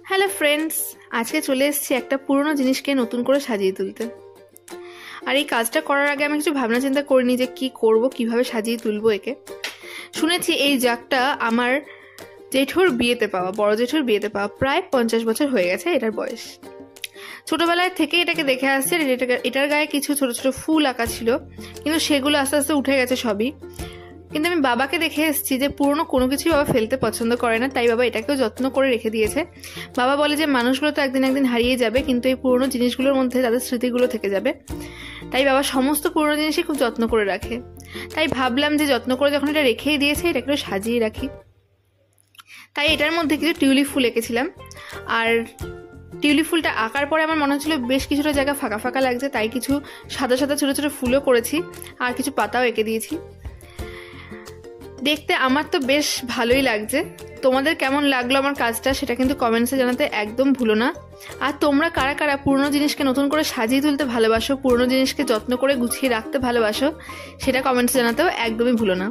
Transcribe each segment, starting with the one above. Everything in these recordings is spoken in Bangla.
হ্যালো ফ্রেন্ডস, আজকে চলে এসেছি একটা পুরনো জিনিসকে নতুন করে সাজিয়ে তুলতে। আর এই কাজটা করার আগে আমি কিছু ভাবনা চিন্তা করিনি যে কি করব, কিভাবে সাজিয়ে তুলবো একে। শুনেছি এই জাগটা আমার জেঠুর বিয়েতে পাওয়া, বড় জেঠুর বিয়েতে পাওয়া, প্রায় 50 বছর হয়ে গেছে এটার বয়স। ছোটবেলায় থেকে এটাকে দেখে আসছে। এটার গায়ে কিছু ছোট ছোট ফুল আঁকা ছিল, কিন্তু সেগুলো আস্তে আস্তে উঠে গেছে সবই। কিন্তু আমি বাবাকে দেখে এসেছি যে পুরনো কোনো কিছুই বাবা ফেলতে পছন্দ করে না, তাই বাবা এটাকেও যত্ন করে রেখে দিয়েছে। বাবা বলে যে মানুষগুলো তো একদিন একদিন হারিয়ে যাবে, কিন্তু এই পুরনো জিনিসগুলোর মধ্যে তাদের স্মৃতিগুলো থেকে যাবে। তাই বাবা সমস্ত পুরনো জিনিসই খুব যত্ন করে রাখে। তাই ভাবলাম যে যত্ন করে যখন এটা রেখেই দিয়েছে, এটাকে একটু সাজিয়ে রাখি। তাই এটার মধ্যে কিছু টিউলিপ ফুল এঁকেছিলাম। আর টিউলিপ ফুলটা আঁকার পরে আমার মনে হচ্ছিল বেশ কিছুটা জায়গা ফাঁকা ফাঁকা লাগছে, তাই কিছু সাদা সাদা ছোটো ছোটো ফুলও করেছি আর কিছু পাতাও এঁকে দিয়েছি। দেখতে আমার তো বেশ ভালোই লাগছে। তোমাদের কেমন লাগলো আমার কাজটা সেটা কিন্তু কমেন্টসে জানাতে একদম ভুলো না। আর তোমরা কারা কারা পুরনো জিনিসকে নতুন করে সাজিয়ে তুলতে ভালোবাসো, পুরনো জিনিসকে যত্ন করে গুছিয়ে রাখতে ভালোবাসো, সেটা কমেন্টসে জানাতেও একদমই ভুলো না।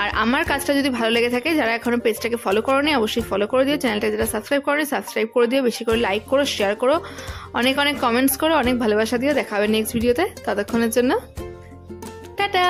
আর আমার কাজটা যদি ভালো লেগে থাকে, যারা এখনো পেজটাকে ফলো করোনি অবশ্যই ফলো করে দিও, চ্যানেলটা যারা সাবস্ক্রাইব করোনি সাবস্ক্রাইব করে দিও, বেশি করে লাইক করো, শেয়ার করো, অনেক অনেক কমেন্টস করো, অনেক ভালোবাসা দিও। দেখা হবে নেক্সট ভিডিওতে। ততক্ষণের জন্য টাটা।